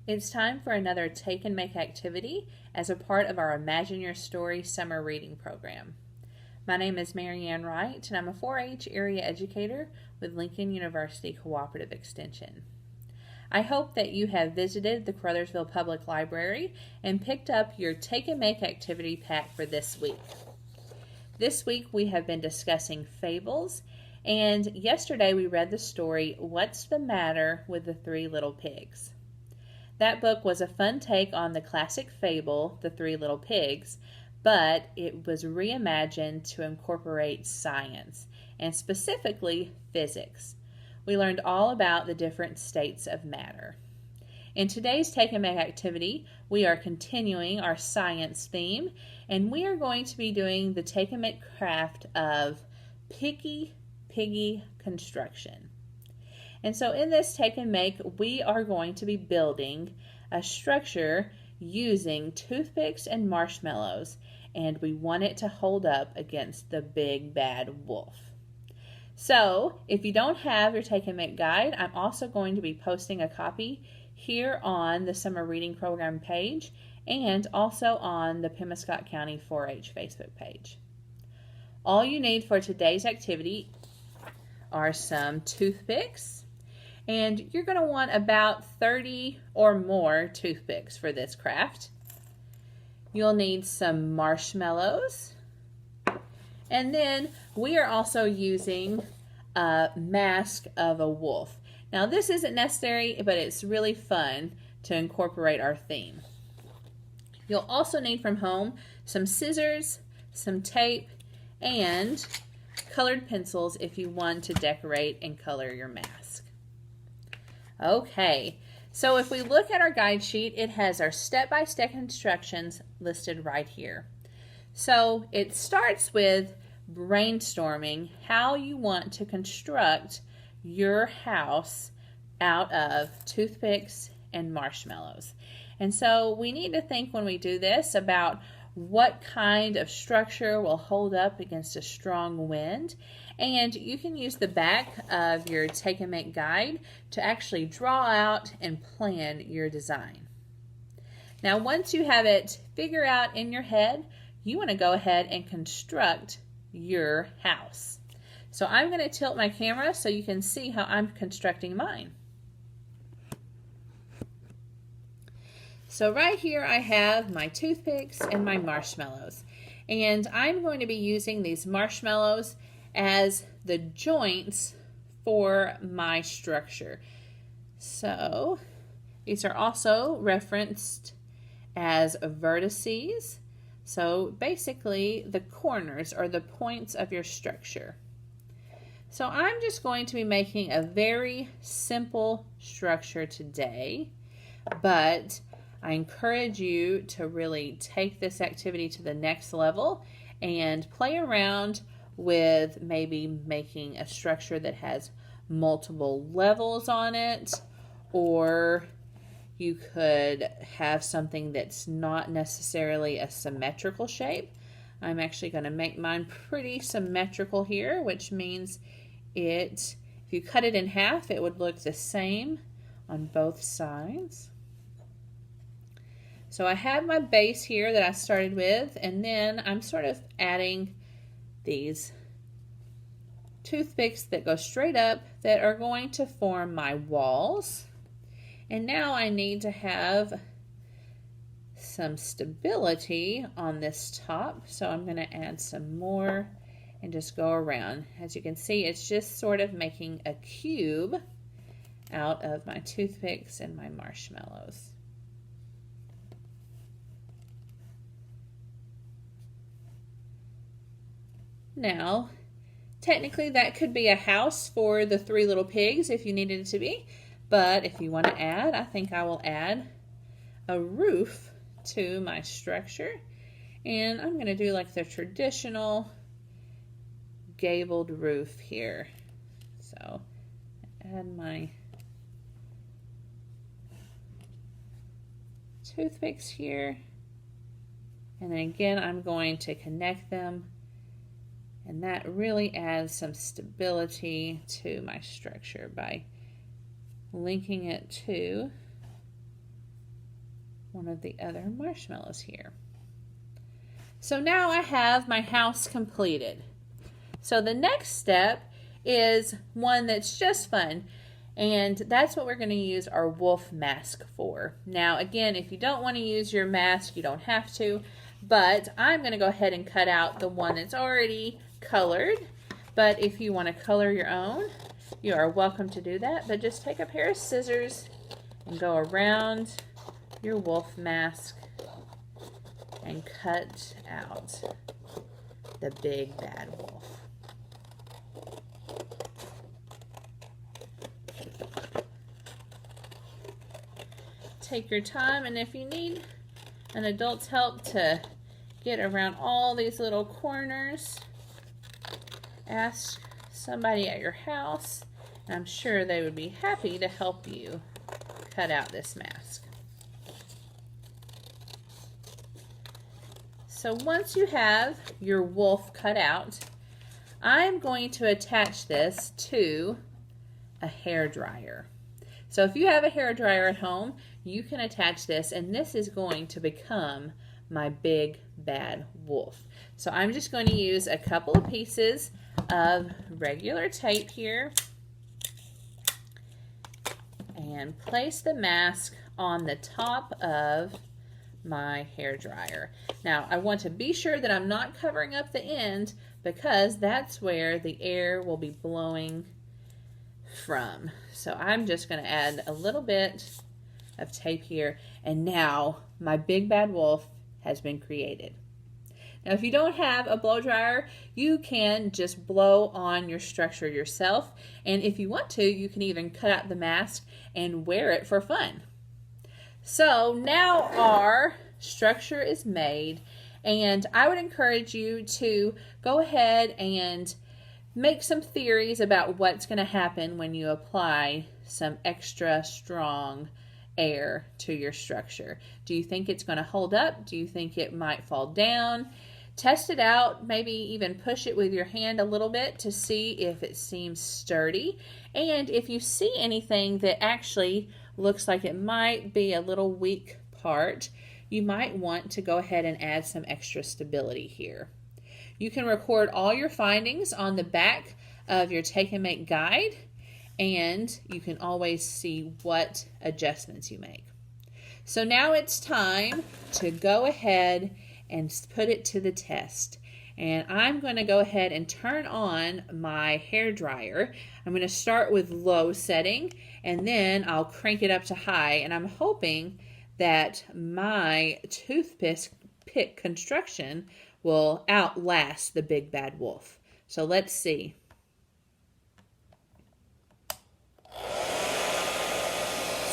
It's time for another Take and Make activity as a part of our Imagine Your Story summer reading program. My name is Marianne Wright, and I'm a 4-H area educator with Lincoln University Cooperative Extension. I hope that you have visited the Crothersville Public Library and picked up your Take and Make activity pack for this week. This week we have been discussing fables, and yesterday we read the story, What's the Matter with the Three Little Pigs? That book was a fun take on the classic fable, The Three Little Pigs, but it was reimagined to incorporate science, and specifically physics. We learned all about the different states of matter. In today's Take and Make activity, we are continuing our science theme, and we are going to be doing the Take and Make craft of Piggy construction. And so in this Take and Make, we are going to be building a structure using toothpicks and marshmallows, and we want it to hold up against the big bad wolf. So if you don't have your Take and Make guide, I'm also going to be posting a copy here on the Summer Reading Program page and also on the Pemiscot County 4-H Facebook page. All you need for today's activity are some toothpicks, and you're going to want about 30 or more toothpicks for this craft. You'll need some marshmallows, and then we are also using a mask of a wolf. Now this isn't necessary, but it's really fun to incorporate our theme. You'll also need from home some scissors, some tape, and colored pencils if you want to decorate and color your mask. Okay, so if we look at our guide sheet, it has our step-by-step instructions listed right here. So it starts with brainstorming how you want to construct your house out of toothpicks and marshmallows. And so we need to think when we do this about what kind of structure will hold up against a strong wind. And you can use the back of your Take and Make guide to actually draw out and plan your design. Now once you have it figured out in your head, you want to go ahead and construct your house. So I'm going to tilt my camera so you can see how I'm constructing mine. So right here I have my toothpicks and my marshmallows, and I'm going to be using these marshmallows as the joints for my structure. So these are also referenced as vertices, so basically the corners or the points of your structure. So I'm just going to be making a very simple structure today, but I encourage you to really take this activity to the next level and play around with maybe making a structure that has multiple levels on it, or you could have something that's not necessarily a symmetrical shape. I'm actually going to make mine pretty symmetrical here, which means if you cut it in half, it would look the same on both sides. So I have my base here that I started with, and then I'm sort of adding these toothpicks that go straight up that are going to form my walls. And now I need to have some stability on this top, so I'm going to add some more and just go around. As you can see, it's just sort of making a cube out of my toothpicks and my marshmallows. Now, technically that could be a house for the three little pigs if you needed it to be, but if you want to add, I think I will add a roof to my structure, and I'm going to do like the traditional gabled roof here. So add my toothpicks here, and then again I'm going to connect them, and that really adds some stability to my structure by linking it to one of the other marshmallows here. So now I have my house completed. So the next step is one that's just fun, and that's what we're going to use our wolf mask for. Now again, if you don't want to use your mask, you don't have to, but I'm going to go ahead and cut out the one that's already colored. But if you want to color your own, you are welcome to do that, but just take a pair of scissors and go around your wolf mask and cut out the big bad wolf. Take your time, and if you need an adult's help to get around all these little corners, ask somebody at your house, and I'm sure they would be happy to help you cut out this mask. So once you have your wolf cut out, I'm going to attach this to a hair dryer. So if you have a hair dryer at home, you can attach this, and this is going to become my big bad wolf. So I'm just going to use a couple of pieces of regular tape here and place the mask on the top of my hair dryer. Now I want to be sure that I'm not covering up the end, because that's where the air will be blowing from. So I'm just going to add a little bit of tape here, and now my big bad wolf has been created. Now if you don't have a blow dryer, you can just blow on your structure yourself, and if you want to, you can even cut out the mask and wear it for fun. So now our structure is made, and I would encourage you to go ahead and make some theories about what's going to happen when you apply some extra strong air to your structure. Do you think it's going to hold up? Do you think it might fall down? Test it out, maybe even push it with your hand a little bit to see if it seems sturdy. And if you see anything that actually looks like it might be a little weak part, you might want to go ahead and add some extra stability here. You can record all your findings on the back of your Take and Make guide, and you can always see what adjustments you make. So now it's time to go ahead and put it to the test. And I'm going to go ahead and turn on my hair dryer. I'm going to start with low setting, and then I'll crank it up to high, and I'm hoping that my toothpick construction will outlast the big bad wolf. So let's see.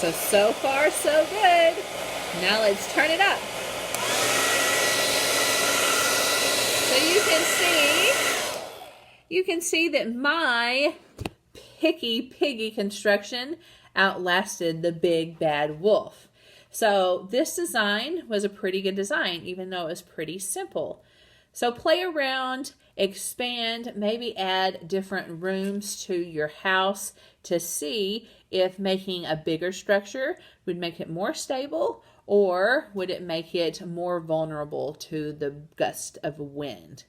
So far so good. Now let's turn it up. So you can see that my Piggy construction outlasted the big bad wolf. So this design was a pretty good design, even though it was pretty simple. So play around, expand, maybe add different rooms to your house to see if making a bigger structure would make it more stable, or would it make it more vulnerable to the gust of wind.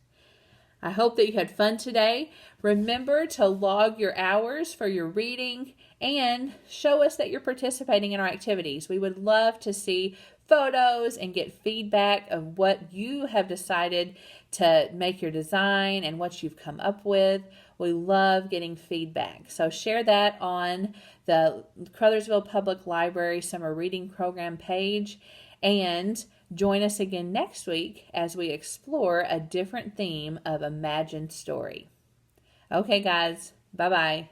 I hope that you had fun today. Remember to log your hours for your reading and show us that you're participating in our activities. We would love to see photos and get feedback of what you have decided to make your design and what you've come up with. We love getting feedback. So share that on the Crothersville Public Library Summer Reading Program page, and join us again next week as we explore a different theme of imagined story. Okay, guys, bye-bye.